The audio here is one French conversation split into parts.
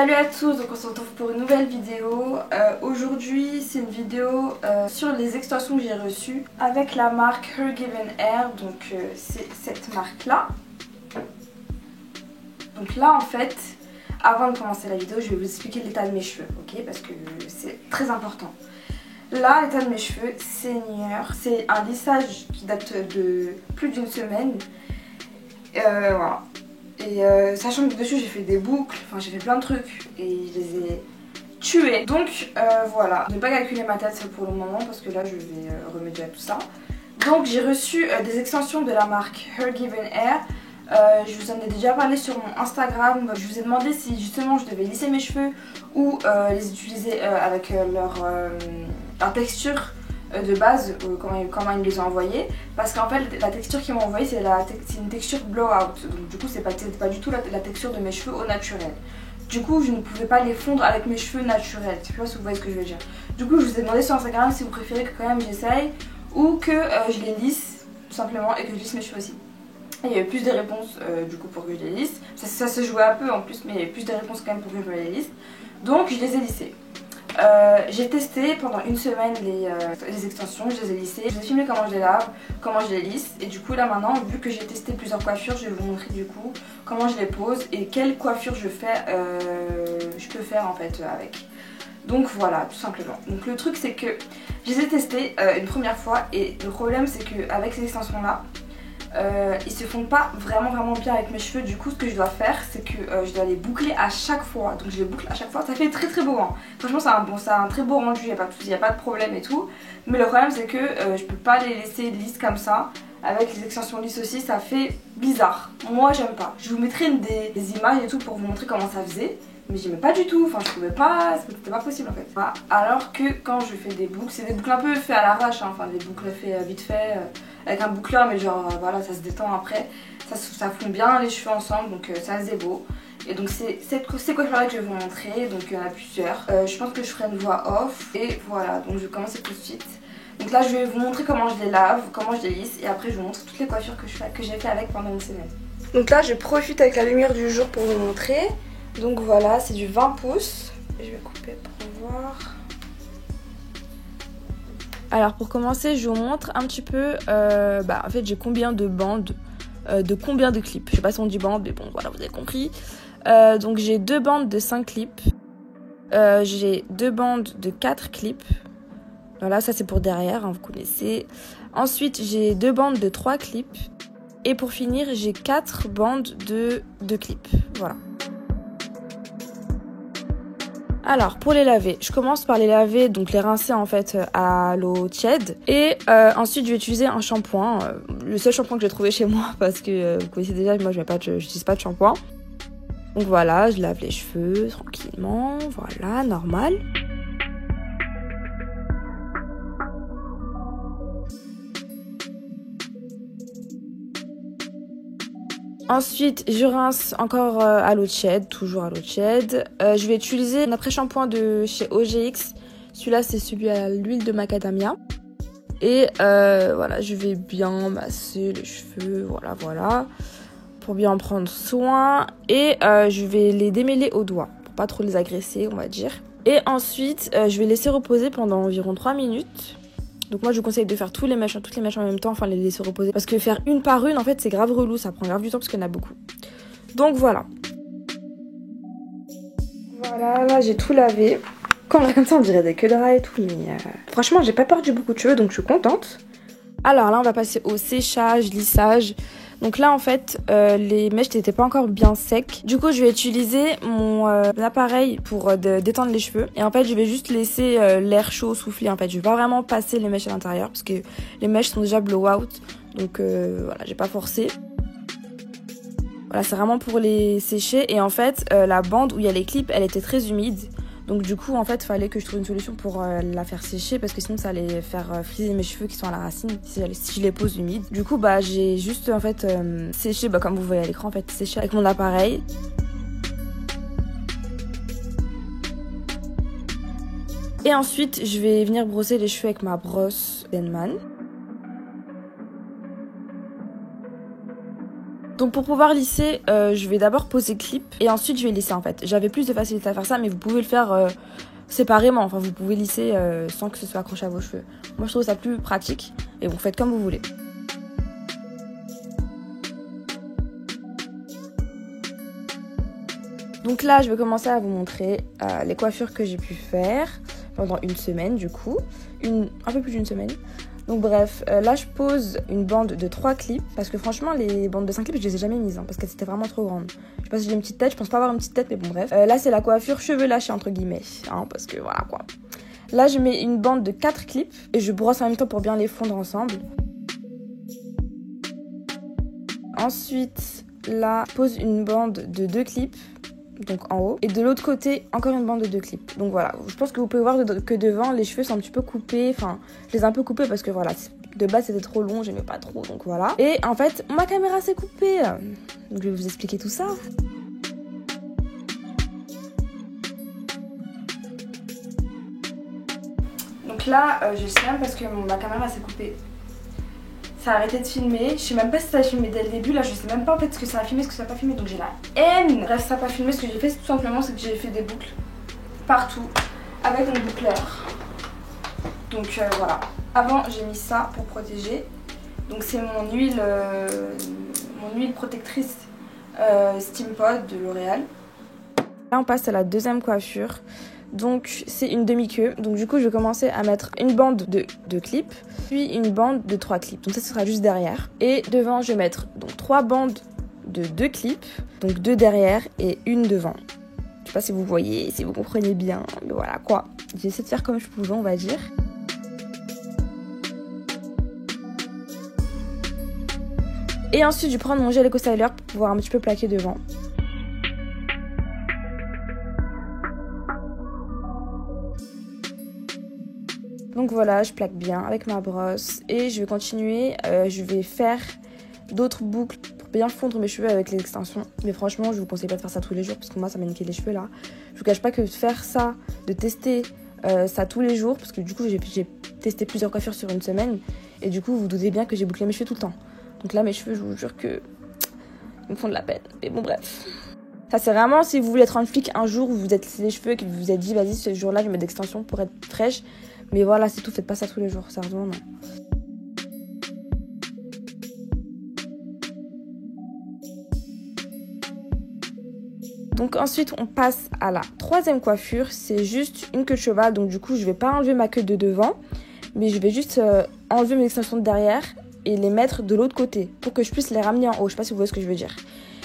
Salut à tous, donc on se retrouve pour une nouvelle vidéo. Aujourd'hui c'est une vidéo sur les extensions que j'ai reçues avec la marque Her Given Hair, donc c'est cette marque là. Donc là en fait, avant de commencer la vidéo, je vais vous expliquer l'état de mes cheveux, ok, parce que c'est très important. Là, l'état de mes cheveux, Seigneur, c'est un lissage qui date de plus d'une semaine. Voilà. Et sachant que dessus j'ai fait des boucles, enfin j'ai fait plein de trucs et je les ai tués. Donc voilà, je n'ai pas calculé ma tête pour le moment parce que là je vais remédier à tout ça. Donc j'ai reçu des extensions de la marque Her Given Hair. Je vous en ai déjà parlé sur mon Instagram. Je vous ai demandé si justement je devais lisser mes cheveux ou les utiliser avec leur texture de base, comment ils me les ont envoyés, parce qu'en fait la texture qu'ils m'ont envoyée c'est une texture blowout, donc du coup c'est pas du tout la texture de mes cheveux au naturel. Du coup je ne pouvais pas les fondre avec mes cheveux naturels, je sais pas si vous voyez ce que je veux dire. Du coup je vous ai demandé sur Instagram si vous préférez que quand même j'essaye ou que je les lisse tout simplement et que je lisse mes cheveux aussi. Et il y a eu plus de réponses du coup pour que je les lisse, ça se jouait un peu en plus mais il y a eu plus de réponses quand même pour que je les lisse, donc je les ai lissées. J'ai testé pendant une semaine les extensions, je les ai lissées, je vous ai filmé comment je les lave, comment je les lisse, et du coup là maintenant vu que j'ai testé plusieurs coiffures, je vais vous montrer du coup comment je les pose et quelle coiffure je peux faire en fait avec. Donc voilà, tout simplement. Donc le truc c'est que je les ai testés une première fois et le problème c'est qu'avec ces extensions là, ils se fondent pas vraiment bien avec mes cheveux. Du coup ce que je dois faire c'est que je dois les boucler à chaque fois. Donc je les boucle à chaque fois, ça fait très beau hein. Franchement ça a un très beau rendu, il n'y a pas de problème et tout. Mais le problème c'est que je peux pas les laisser lisses comme ça. Avec les extensions lisses aussi ça fait bizarre. Moi j'aime pas. Je vous mettrai des images et tout pour vous montrer comment ça faisait. Mais j'aimais pas du tout, enfin je trouvais pas, c'était pas possible en fait. Voilà. Alors que quand je fais des boucles, c'est des boucles un peu faites à l'arrache, hein. Enfin des boucles faites vite fait, avec un boucleur, mais genre voilà, ça se détend après. Ça fond bien les cheveux ensemble, donc ça faisait beau. Et donc c'est ces coiffures là que je vais vous montrer, donc il y en a plusieurs. Je pense que je ferai une voix off, et voilà, donc je vais commencer tout de suite. Donc là je vais vous montrer comment je les lave, comment je les lisse, et après je vous montre toutes les coiffures que j'ai fait avec pendant une semaine. Donc là je profite avec la lumière du jour pour vous montrer. Donc voilà, c'est du 20 pouces. Je vais couper pour voir. Alors pour commencer, je vous montre un petit peu en fait j'ai combien de bandes, de combien de clips. Je sais pas si on dit bandes, mais bon voilà, vous avez compris. Donc j'ai 2 bandes de 5 clips. J'ai 2 bandes de 4 clips. Voilà, ça c'est pour derrière, hein, vous connaissez. Ensuite j'ai 2 bandes de 3 clips. Et pour finir, j'ai 4 bandes de 2 clips. Voilà. Alors pour les laver, je commence par les laver, donc les rincer en fait à l'eau tiède. Et ensuite je vais utiliser un shampoing, le seul shampoing que j'ai trouvé chez moi parce que vous connaissez déjà, moi je n'utilise pas de shampoing. Donc voilà, je lave les cheveux tranquillement, voilà, normal. Ensuite, je rince encore à l'eau tiède, toujours à l'eau tiède. Je vais utiliser un après-shampoing de chez OGX. Celui-là, c'est celui à l'huile de macadamia. Et voilà, je vais bien masser les cheveux, voilà, pour bien en prendre soin. Et je vais les démêler au doigt, pour pas trop les agresser, on va dire. Et ensuite, je vais laisser reposer pendant environ 3 minutes. Donc moi je vous conseille de faire toutes les mèches en même temps, enfin les laisser reposer. Parce que faire une par une en fait c'est grave relou, ça prend grave du temps parce qu'il y en a beaucoup. Donc voilà. Voilà, là j'ai tout lavé. Quand on l'a comme ça on dirait des queues de rats et tout, mais franchement j'ai pas perdu beaucoup de cheveux donc je suis contente. Alors là on va passer au séchage, lissage. Donc là en fait les mèches n'étaient pas encore bien secs. Du coup je vais utiliser mon appareil pour détendre les cheveux. Et en fait je vais juste laisser l'air chaud souffler en fait. Je vais pas vraiment passer les mèches à l'intérieur parce que les mèches sont déjà blowout. Donc voilà, j'ai pas forcé. Voilà, c'est vraiment pour les sécher. Et en fait la bande où il y a les clips elle était très humide. Donc du coup en fait il fallait que je trouve une solution pour la faire sécher parce que sinon ça allait faire friser mes cheveux qui sont à la racine si je les pose humides. Du coup j'ai juste en fait séché comme vous voyez à l'écran en fait, séché avec mon appareil. Et ensuite je vais venir brosser les cheveux avec ma brosse Denman. Donc pour pouvoir lisser, je vais d'abord poser clip et ensuite je vais lisser en fait. J'avais plus de facilité à faire ça, mais vous pouvez le faire séparément. Enfin, vous pouvez lisser sans que ce soit accroché à vos cheveux. Moi, je trouve ça plus pratique et vous faites comme vous voulez. Donc là, je vais commencer à vous montrer les coiffures que j'ai pu faire pendant une semaine du coup. Un peu plus d'une semaine. Donc bref, là je pose une bande de 3 clips parce que franchement les bandes de 5 clips je les ai jamais mises parce qu'elles étaient vraiment trop grandes. Je sais pas si j'ai une petite tête, je pense pas avoir une petite tête mais bon bref. Là c'est la coiffure cheveux lâchés entre guillemets, parce que voilà quoi. Là je mets une bande de 4 clips et je brosse en même temps pour bien les fondre ensemble. Ensuite là je pose une bande de 2 clips. Donc en haut, et de l'autre côté encore une bande de 2 clips. Donc voilà, je pense que vous pouvez voir que devant les cheveux sont un petit peu coupés, enfin je les ai un peu coupés parce que voilà, de base c'était trop long, j'aimais pas trop, donc voilà. Et en fait ma caméra s'est coupée, donc je vais vous expliquer tout ça. Donc là je sais même parce que ma caméra s'est coupée. Ça a arrêté de filmer, je sais même pas si ça a filmé dès le début, là je sais même pas en fait ce que ça a filmé, ce que ça a pas filmé, donc j'ai la haine. Bref, ça a pas filmé, ce que j'ai fait tout simplement c'est que j'ai fait des boucles partout avec mon boucleur. Donc voilà, avant j'ai mis ça pour protéger, donc c'est mon huile protectrice Steam Pod de L'Oréal. Là on passe à la deuxième coiffure. Donc c'est une demi-queue, donc du coup je vais commencer à mettre une bande de 2 clips, puis une bande de 3 clips, donc ça ce sera juste derrière. Et devant je vais mettre donc 3 bandes de 2 clips, donc 2 derrière et une devant. Je sais pas si vous voyez, si vous comprenez bien, mais voilà quoi. J'ai essayé de faire comme je pouvais on va dire. Et ensuite je vais prendre mon gel Eco Styler pour pouvoir un petit peu plaquer devant. Donc voilà, je plaque bien avec ma brosse et je vais continuer, je vais faire d'autres boucles pour bien fondre mes cheveux avec les extensions. Mais franchement, je vous conseille pas de faire ça tous les jours parce que moi ça m'a niqué les cheveux là. Je vous cache pas que de faire ça, de tester ça tous les jours, parce que du coup j'ai testé plusieurs coiffures sur une semaine et du coup vous doutez bien que j'ai bouclé mes cheveux tout le temps. Donc là mes cheveux, je vous jure que ils me font de la peine. Mais bon bref. Ça c'est vraiment si vous voulez être un flic un jour où vous êtes les cheveux et que vous vous êtes dit vas-y ce jour-là je vais mettre d'extensions pour être fraîche. Mais voilà, c'est tout, faites pas ça tous les jours, sérieusement non. Donc ensuite, on passe à la troisième coiffure, c'est juste une queue de cheval. Donc du coup, je vais pas enlever ma queue de devant, mais je vais juste enlever mes extensions de derrière et les mettre de l'autre côté pour que je puisse les ramener en haut. Je sais pas si vous voyez ce que je veux dire.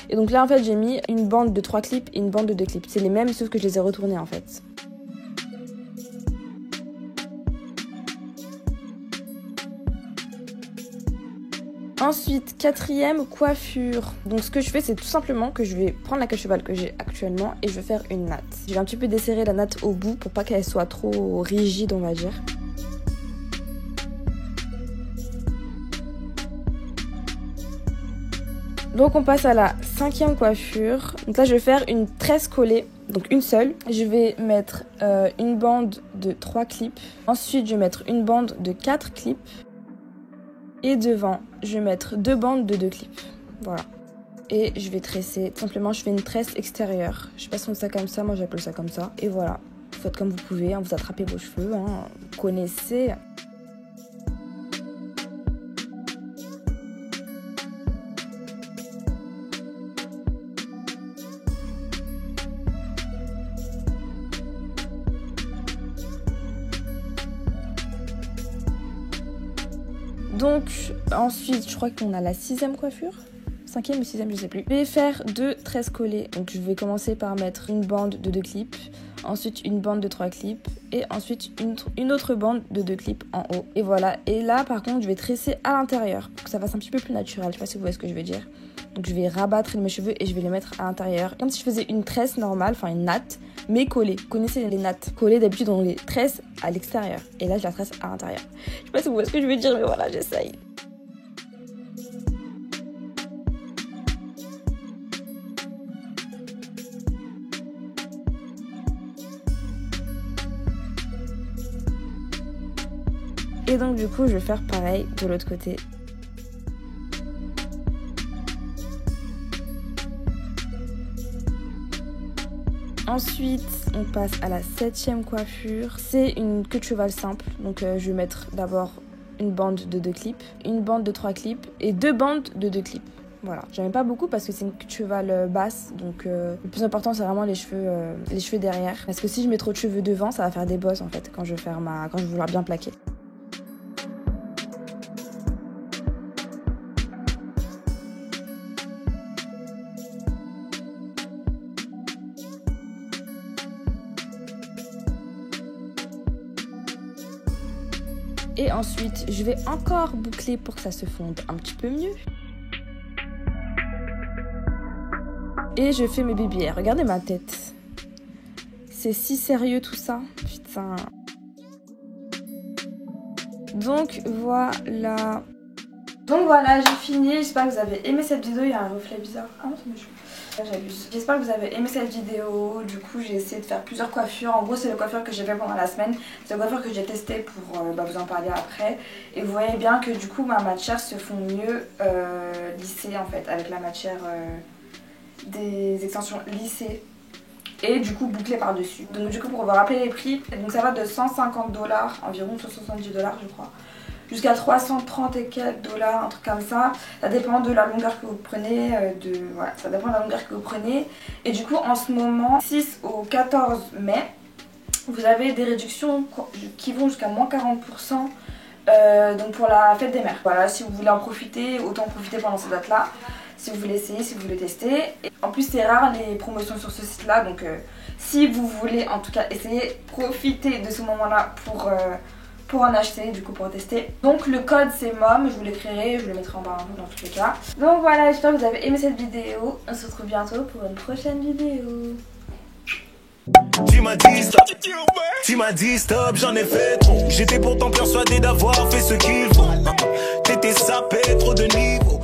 Et donc là, en fait, j'ai mis une bande de 3 clips et une bande de 2 clips. C'est les mêmes, sauf que je les ai retournés en fait. Ensuite, quatrième coiffure. Donc ce que je fais, c'est tout simplement que je vais prendre la queue de cheval que j'ai actuellement et je vais faire une natte. Je vais un petit peu desserrer la natte au bout pour pas qu'elle soit trop rigide, on va dire. Donc on passe à la cinquième coiffure. Donc là, je vais faire une tresse collée, donc une seule. Je vais mettre une bande de 3 clips. Ensuite, je vais mettre une bande de 4 clips. Et devant, je vais mettre 2 bandes de 2 clips. Voilà. Et je vais tresser. Tout simplement, je fais une tresse extérieure. Je sais pas si on dit ça comme ça, moi j'appelle ça comme ça. Et voilà. Vous faites comme vous pouvez, vous attrapez vos cheveux, vous connaissez. Donc ensuite, je crois qu'on a la 6e coiffure. 5e ou 6e, je sais plus. Je vais faire 2 tresses collées. Donc je vais commencer par mettre une bande de 2 clips, ensuite une bande de 3 clips et ensuite une autre bande de 2 clips en haut. Et voilà. Et là par contre, je vais tresser à l'intérieur pour que ça fasse un petit peu plus naturel. Je sais pas si vous voyez ce que je veux dire. Donc je vais rabattre mes cheveux et je vais les mettre à l'intérieur. Comme si je faisais une tresse normale, enfin une natte, mais collée. Vous connaissez les nattes collées, d'habitude on les tresse à l'extérieur. Et là je la tresse à l'intérieur. Je sais pas si vous voyez ce que je veux dire, mais voilà, j'essaye. Et donc du coup je vais faire pareil de l'autre côté. Ensuite, on passe à la 7e coiffure. C'est une queue de cheval simple. Donc je vais mettre d'abord une bande de 2 clips, une bande de 3 clips et 2 bandes de 2 clips. Voilà, j'en ai pas beaucoup parce que c'est une queue de cheval basse, donc le plus important c'est vraiment les cheveux derrière. Parce que si je mets trop de cheveux devant, ça va faire des bosses en fait quand je vais vouloir bien plaquer. Et ensuite, je vais encore boucler pour que ça se fonde un petit peu mieux. Et je fais mes baby hairs. Regardez ma tête. C'est si sérieux tout ça. Putain. Donc voilà. J'ai fini. J'espère que vous avez aimé cette vidéo. Il y a un reflet bizarre. Ah non, c'est mes cheveux. J'abuse. J'espère que vous avez aimé cette vidéo. Du coup, j'ai essayé de faire plusieurs coiffures. En gros, c'est les coiffures que j'ai fait pendant la semaine. C'est les coiffures que j'ai testées pour vous en parler après. Et vous voyez bien que du coup, ma matière se font mieux lissées en fait, avec la matière des extensions lissées et du coup bouclées par dessus. Donc du coup, pour vous rappeler les prix, donc ça va de 150 $, environ 170 $ je crois, jusqu'à 330 et quelques dollars, un truc comme ça. Ça dépend de la longueur que vous prenez, ça dépend de la longueur que vous prenez. Et du coup, en ce moment, 6 au 14 mai, vous avez des réductions qui vont jusqu'à moins 40%. Donc pour la fête des mères. Voilà, si vous voulez en profiter, autant en profiter pendant cette date là. Si vous voulez essayer, si vous voulez tester. Et en plus c'est rare les promotions sur ce site là, donc si vous voulez en tout cas essayer, profitez de ce moment là pour en acheter, du coup pour tester. Donc le code c'est MOM, je vous l'écrirai, je le mettrai en barre dans tous les cas. Donc voilà, j'espère que vous avez aimé cette vidéo. On se retrouve bientôt pour une prochaine vidéo. Tu m'as dit stop, j'en ai fait trop. J'étais pourtant persuadé d'avoir fait ce qu'il faut. T'étais sapé, trop de niveau.